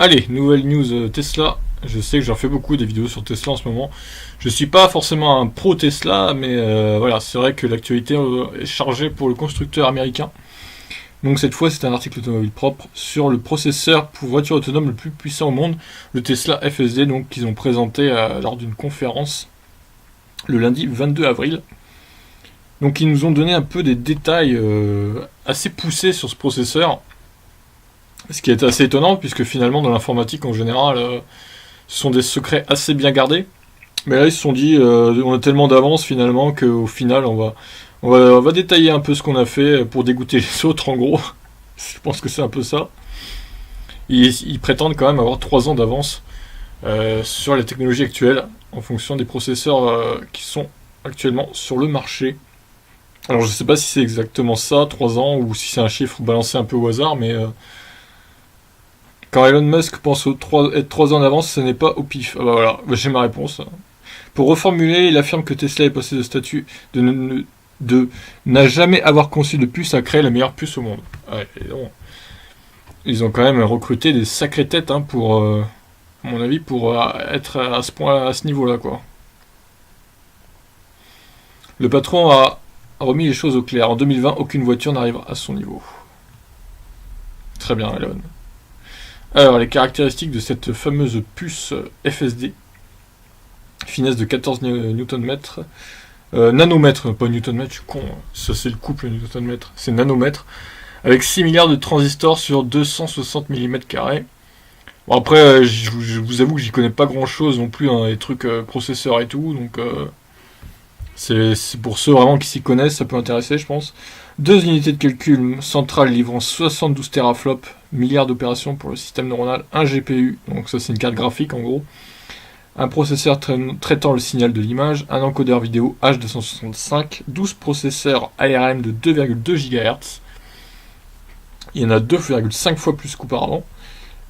Allez, nouvelle news Tesla. Je sais que j'en fais beaucoup des vidéos sur Tesla en ce moment. Je suis pas forcément un pro Tesla, mais voilà, c'est vrai que l'actualité est chargée pour le constructeur américain. Donc cette fois, c'est un article automobile propre sur le processeur pour voiture autonome le plus puissant au monde, le Tesla FSD, donc qu'ils ont présenté lors d'une conférence le lundi 22 avril. Donc ils nous ont donné un peu des détails assez poussés sur ce processeur. Ce qui est assez étonnant, puisque finalement, dans l'informatique en général, ce sont des secrets assez bien gardés. Mais là, ils se sont dit, on a tellement d'avance finalement qu'au final, on va détailler un peu ce qu'on a fait pour dégoûter les autres, en gros. Je pense que c'est un peu ça. Ils prétendent quand même avoir 3 ans d'avance sur les technologies actuelles, en fonction des processeurs qui sont actuellement sur le marché. Alors, je sais pas si c'est exactement ça, 3 ans, ou si c'est un chiffre balancé un peu au hasard, mais... quand Elon Musk pense être 3 ans en avance, ce n'est pas au pif. Ah bah voilà, bah j'ai ma réponse. Pour reformuler, il affirme que Tesla est passé de statut de n'a jamais avoir conçu de puce à créer la meilleure puce au monde. Ouais, ils ont quand même recruté des sacrées têtes pour, à mon avis, pour être à ce point, à ce niveau-là, quoi. Le patron a remis les choses au clair. En 2020, aucune voiture n'arrivera à son niveau. Très bien, Elon. Alors, les caractéristiques de cette fameuse puce FSD. Finesse de 14 Nm. Nanomètres, pas Nm, je suis con. Ça, c'est le couple Nm. C'est nanomètres. Avec 6 milliards de transistors sur 260 mm². Bon, après, je vous avoue que j'y connais pas grand-chose non plus, hein, les trucs processeurs et tout. Donc, c'est pour ceux vraiment qui s'y connaissent, ça peut intéresser, je pense. 2 unités de calcul centrales livrant 72 teraflops, milliards d'opérations pour le système neuronal, un GPU, donc ça c'est une carte graphique en gros, un processeur traitant le signal de l'image, un encodeur vidéo H265, 12 processeurs ARM de 2,2 GHz, il y en a 2,5 fois plus qu'auparavant,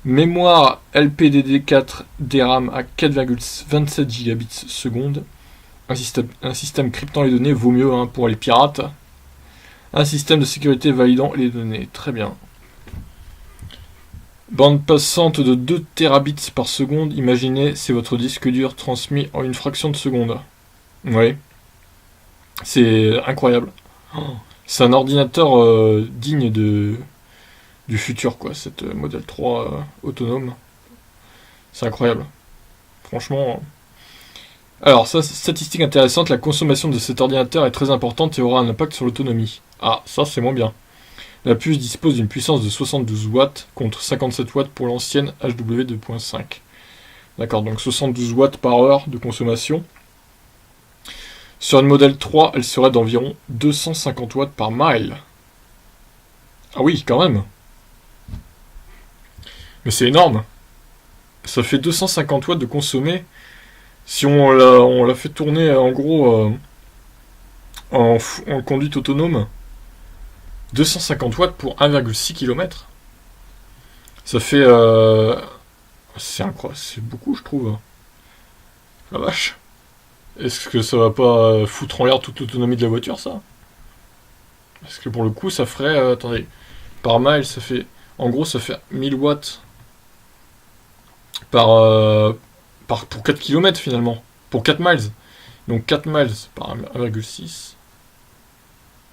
mémoire LPDDR4 DRAM à 4,27 gigabits seconde, un système cryptant les données, vaut mieux pour les pirates. Un système de sécurité validant les données. Très bien. Bande passante de 2 terabits par seconde. Imaginez, c'est votre disque dur transmis en une fraction de seconde. Oui. C'est incroyable. C'est un ordinateur digne du futur, quoi. Cette Model 3 autonome. C'est incroyable. Franchement... Alors, ça, statistique intéressante, la consommation de cet ordinateur est très importante et aura un impact sur l'autonomie. Ah, ça c'est moins bien. La puce dispose d'une puissance de 72 watts contre 57 watts pour l'ancienne HW 2.5. D'accord, donc 72 watts par heure de consommation. Sur une Model 3, elle serait d'environ 250 watts par mile. Ah oui, quand même. Mais c'est énorme. Ça fait 250 watts de consommé. Si on l'a fait tourner en gros en conduite autonome, 250 watts pour 1,6 km. Ça fait... c'est incroyable, c'est beaucoup je trouve. La vache. Est-ce que ça va pas foutre en l'air toute l'autonomie de la voiture ça? Parce que pour le coup ça ferait... attendez, par mile ça fait... En gros ça fait 1000 watts pour 4 km finalement. Pour 4 miles. Donc 4 miles par 1,6.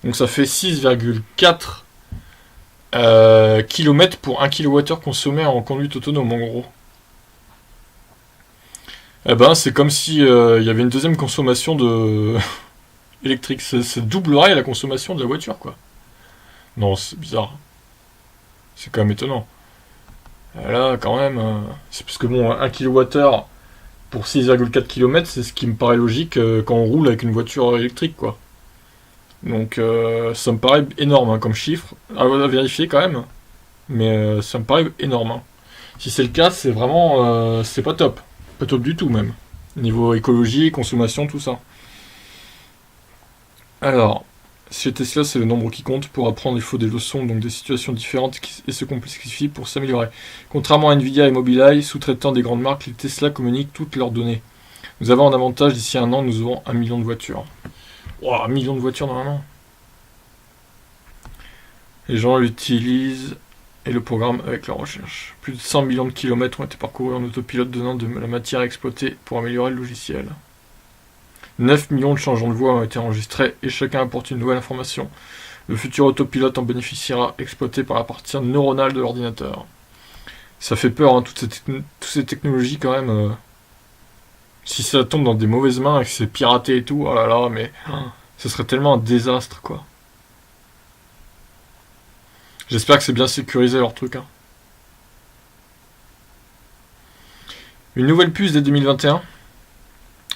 Donc ça fait 6,4 km pour 1 kWh consommé en conduite autonome en gros. Eh ben c'est comme si il y avait une deuxième consommation de électrique. Ça doublerait la consommation de la voiture quoi. Non, c'est bizarre. C'est quand même étonnant. Là quand même, c'est parce que bon, 1 kWh pour 6,4 km, c'est ce qui me paraît logique quand on roule avec une voiture électrique quoi. Donc ça me paraît énorme comme chiffre, à vérifier quand même, mais ça me paraît énorme. Si c'est le cas, c'est vraiment c'est pas top du tout même, niveau écologie, consommation, tout ça. Alors, chez Tesla, c'est le nombre qui compte. Pour apprendre, il faut des leçons, donc des situations différentes et se complexifient pour s'améliorer. Contrairement à Nvidia et Mobileye, sous-traitants des grandes marques, les Tesla communiquent toutes leurs données. Nous avons un avantage, d'ici 1 an, nous aurons 1 million de voitures. Wow, 1 million de voitures dans un an. Les gens l'utilisent et le programme avec la recherche. Plus de 100 millions de kilomètres ont été parcourus en autopilote, donnant de la matière à exploiter pour améliorer le logiciel. 9 millions de changements de voix ont été enregistrés et chacun apporte une nouvelle information. Le futur autopilote en bénéficiera, exploité par la partie neuronale de l'ordinateur. Ça fait peur, hein, toutes ces technologies quand même. Si ça tombe dans des mauvaises mains et que c'est piraté et tout, oh là là, mais ce serait tellement un désastre, quoi. J'espère que c'est bien sécurisé leur truc. Hein. Une nouvelle puce dès 2021.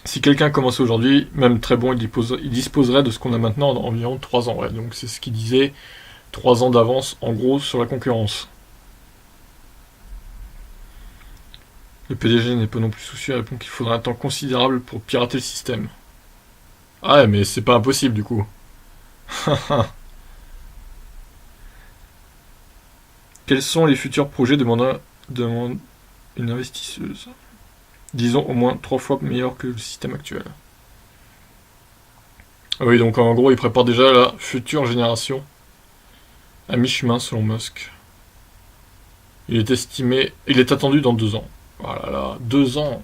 Si quelqu'un commence aujourd'hui, même très bon, il disposerait de ce qu'on a maintenant dans environ 3 ans. Ouais. Donc c'est ce qu'il disait, 3 ans d'avance en gros sur la concurrence. Le PDG n'est pas non plus soucieux, répond qu'il faudra un temps considérable pour pirater le système. Ah ouais, mais c'est pas impossible du coup. Quels sont les futurs projets demandant une investisseuse? Disons au moins 3 fois meilleur que le système actuel. Oui, donc en gros, il prépare déjà la future génération à mi-chemin selon Musk. Il est attendu dans 2 ans. Voilà, là, 2 ans.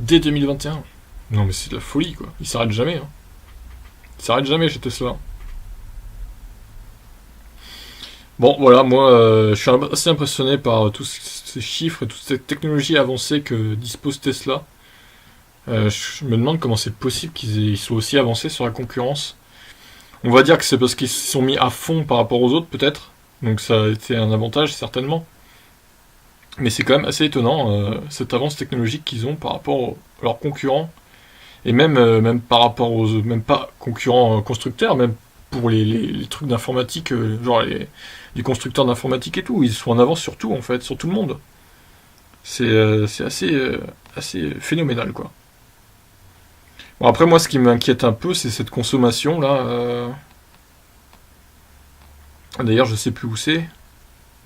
Dès 2021. Non mais c'est de la folie quoi. Il s'arrête jamais. Hein. Il s'arrête jamais chez Tesla. Bon voilà, moi je suis assez impressionné par tous ces chiffres et toute cette technologie avancée que dispose Tesla. Je me demande comment c'est possible qu'ils soient aussi avancés sur la concurrence. On va dire que c'est parce qu'ils se sont mis à fond par rapport aux autres peut-être. Donc ça a été un avantage certainement. Mais c'est quand même assez étonnant cette avance technologique qu'ils ont par rapport à leurs concurrents. Et même par rapport aux... Même pas concurrents constructeurs, même pour les trucs d'informatique, genre les constructeurs d'informatique et tout. Ils sont en avance sur tout en fait, sur tout le monde. C'est assez phénoménal quoi. Bon après moi ce qui m'inquiète un peu c'est cette consommation là. D'ailleurs je sais plus où c'est.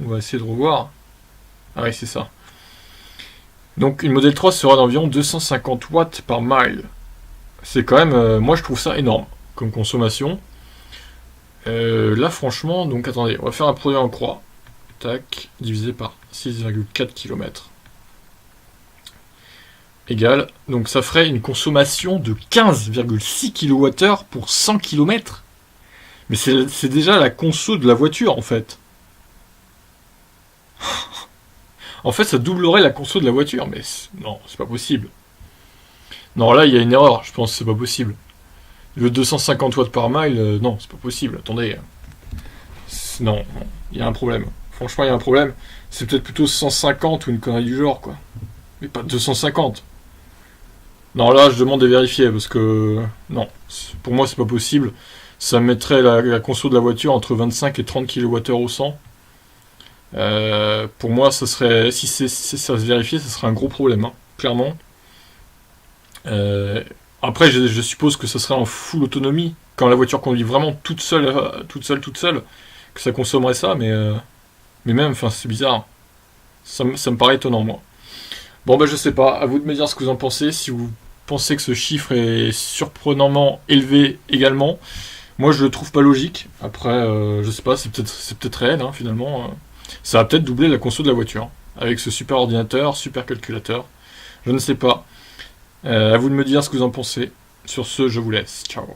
On va essayer de revoir. Ah oui c'est ça. Donc une Model 3 sera d'environ 250 watts par mile. C'est quand même, moi je trouve ça énorme comme consommation. Là franchement, donc attendez, on va faire un produit en croix. Tac, divisé par 6,4 km. Égal, donc ça ferait une consommation de 15,6 kWh pour 100 km. Mais c'est déjà la conso de la voiture en fait. En fait ça doublerait la conso de la voiture, mais non, c'est pas possible. Non là il y a une erreur, je pense que c'est pas possible. Le 250 watts par mile, non, c'est pas possible, attendez. Non, il y a un problème. Franchement, il y a un problème. C'est peut-être plutôt 150 ou une connerie du genre, quoi. Mais pas 250. Non, là, je demande de vérifier, parce que... Non, pour moi, c'est pas possible. Ça mettrait la conso de la voiture entre 25 et 30 kWh au 100. Pour moi, ça serait... Si ça se vérifiait, ça serait un gros problème, hein, clairement. Après, je suppose que ça serait en full autonomie, quand la voiture conduit vraiment toute seule, que ça consommerait ça, mais même, enfin, c'est bizarre. Ça me paraît étonnant, moi. Bon, je sais pas, à vous de me dire ce que vous en pensez, si vous pensez que ce chiffre est surprenamment élevé également. Moi, je le trouve pas logique. Après, je sais pas, c'est peut-être réel, hein, finalement. Ça va peut-être doubler la conso de la voiture, avec ce super ordinateur, super calculateur. Je ne sais pas. À vous de me dire ce que vous en pensez. Sur ce, je vous laisse. Ciao.